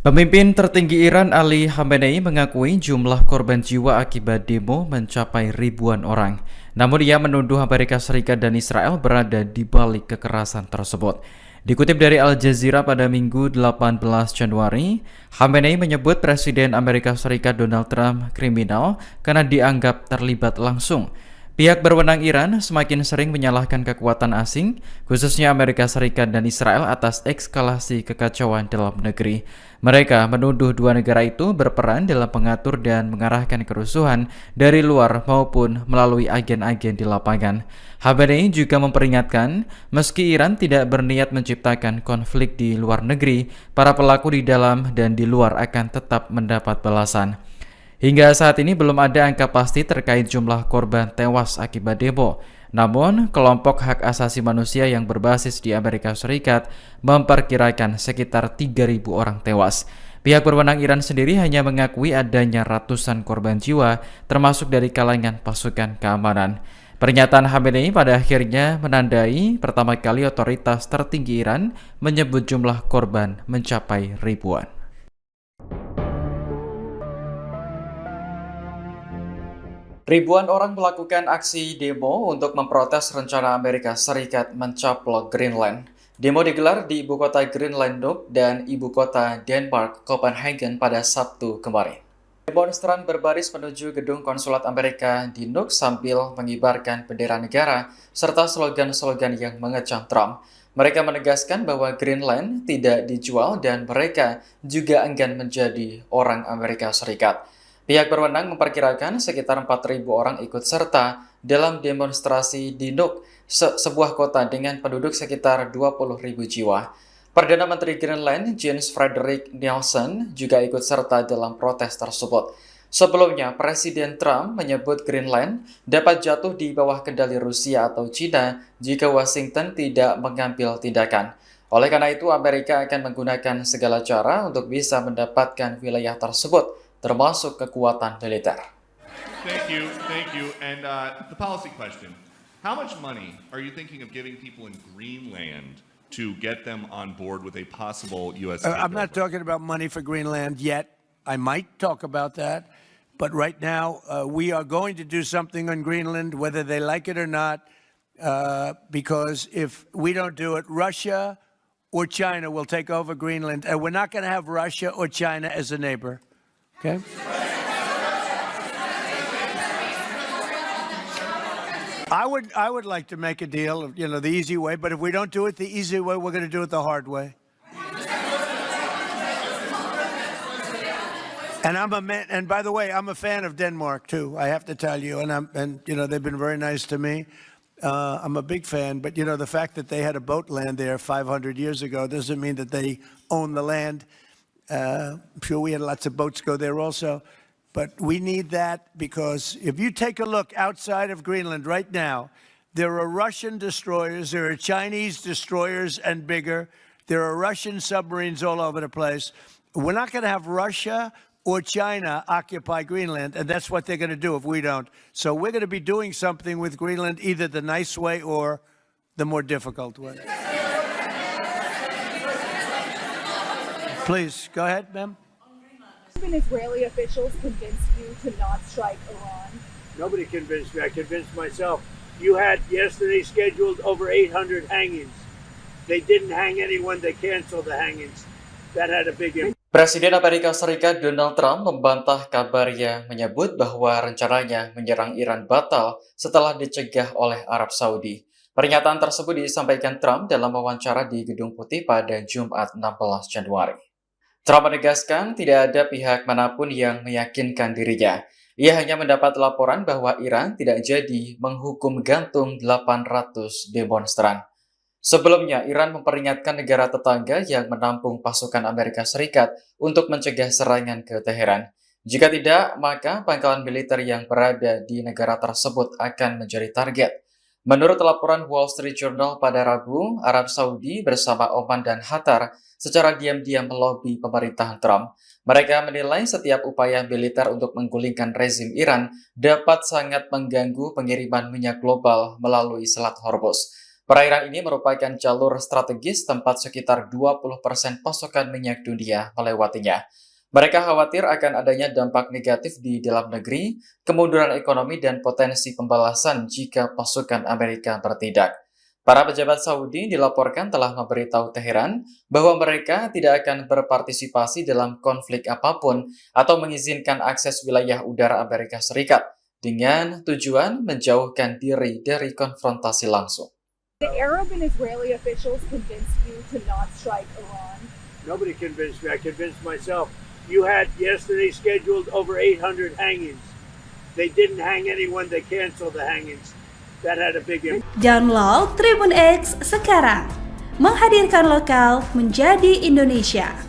Pemimpin tertinggi Iran Ali Khamenei mengakui jumlah korban jiwa akibat demo mencapai ribuan orang. Namun ia menuduh Amerika Serikat dan Israel berada di balik kekerasan tersebut. Dikutip dari Al Jazeera pada Minggu 18 Januari, Khamenei menyebut Presiden Amerika Serikat Donald Trump kriminal karena dianggap terlibat langsung. Pihak berwenang Iran semakin sering menyalahkan kekuatan asing, khususnya Amerika Serikat dan Israel atas eskalasi kekacauan dalam negeri. Mereka menuduh dua negara itu berperan dalam mengatur dan mengarahkan kerusuhan dari luar maupun melalui agen-agen di lapangan. Khamenei juga memperingatkan, meski Iran tidak berniat menciptakan konflik di luar negeri, para pelaku di dalam dan di luar akan tetap mendapat balasan. Hingga saat ini belum ada angka pasti terkait jumlah korban tewas akibat demo. Namun, kelompok hak asasi manusia yang berbasis di Amerika Serikat memperkirakan sekitar 3.000 orang tewas. Pihak berwenang Iran sendiri hanya mengakui adanya ratusan korban jiwa, termasuk dari kalangan pasukan keamanan. Pernyataan Khamenei pada akhirnya menandai pertama kali otoritas tertinggi Iran menyebut jumlah korban mencapai ribuan. Ribuan orang melakukan aksi demo untuk memprotes rencana Amerika Serikat mencaplok Greenland. Demo digelar di ibu kota Greenland Nuuk dan ibu kota Denmark, Copenhagen pada Sabtu kemarin. Demonstran berbaris menuju gedung konsulat Amerika di Nuuk sambil mengibarkan bendera negara serta slogan-slogan yang mengecam Trump. Mereka menegaskan bahwa Greenland tidak dijual dan mereka juga enggan menjadi orang Amerika Serikat. Pihak berwenang memperkirakan sekitar 4.000 orang ikut serta dalam demonstrasi di Nuuk, sebuah kota dengan penduduk sekitar 20.000 jiwa. Perdana Menteri Greenland, Jens Frederik Nielsen, juga ikut serta dalam protes tersebut. Sebelumnya, Presiden Trump menyebut Greenland dapat jatuh di bawah kendali Rusia atau China jika Washington tidak mengambil tindakan. Oleh karena itu, Amerika akan menggunakan segala cara untuk bisa mendapatkan wilayah tersebut, termasuk kekuatan militer. Thank you. And the policy question. How much money are you thinking of giving people in Greenland to get them on board with a possible U.S. I'm not talking about money for Greenland yet. I might talk about that. But right now, we are going to do something on Greenland, whether they like it or not, because if we don't do it, Russia or China will take over Greenland. And we're not going to have Russia or China as a neighbor. Okay. I would like to make a deal, the easy way, but if we don't do it the easy way, we're going to do it the hard way. And and by the way, I'm a fan of Denmark too, I have to tell you, and they've been very nice to me. I'm a big fan, but the fact that they had a boat land there 500 years ago doesn't mean that they own the land. I'm sure we had lots of boats go there also, but we need that because if you take a look outside of Greenland right now, there are Russian destroyers, there are Chinese destroyers and bigger, there are Russian submarines all over the place. We're not going to have Russia or China occupy Greenland, and that's what they're going to do if we don't. So we're going to be doing something with Greenland, either the nice way or the more difficult way. Please, go ahead, ma'am. Even Israeli officials convinced you to not strike Iran? Nobody convinced me. I convinced myself. You had yesterday scheduled over 800 hangings. They didn't hang anyone. They canceled the hangings. That had a big impact. Presiden Amerika Serikat Donald Trump membantah kabar yang menyebut bahwa rencananya menyerang Iran batal setelah dicegah oleh Arab Saudi. Pernyataan tersebut disampaikan Trump dalam wawancara di Gedung Putih pada Jumat 16 Januari. Trump menegaskan tidak ada pihak manapun yang meyakinkan dirinya. Ia hanya mendapat laporan bahwa Iran tidak jadi menghukum gantung 800 demonstran. Sebelumnya, Iran memperingatkan negara tetangga yang menampung pasukan Amerika Serikat untuk mencegah serangan ke Teheran. Jika tidak, maka pangkalan militer yang berada di negara tersebut akan menjadi target. Menurut laporan Wall Street Journal pada Rabu, Arab Saudi bersama Oman dan Qatar secara diam-diam melobi pemerintahan Trump. Mereka menilai setiap upaya militer untuk menggulingkan rezim Iran dapat sangat mengganggu pengiriman minyak global melalui Selat Hormuz. Perairan ini merupakan jalur strategis tempat sekitar 20% pasokan minyak dunia melewatinya. Mereka khawatir akan adanya dampak negatif di dalam negeri, kemunduran ekonomi, dan potensi pembalasan jika pasukan Amerika bertindak. Para pejabat Saudi dilaporkan telah memberitahu Teheran bahwa mereka tidak akan berpartisipasi dalam konflik apapun atau mengizinkan akses wilayah udara Amerika Serikat dengan tujuan menjauhkan diri dari konfrontasi langsung. The Arab and Israeli officials convinced you to not strike Iran. Nobody convinced me. I convinced myself. You had yesterday scheduled over 800 hangings. They didn't hang anyone. They canceled the hangings. That had a big impact. Download Tribun X sekarang. Menghadirkan lokal menjadi Indonesia.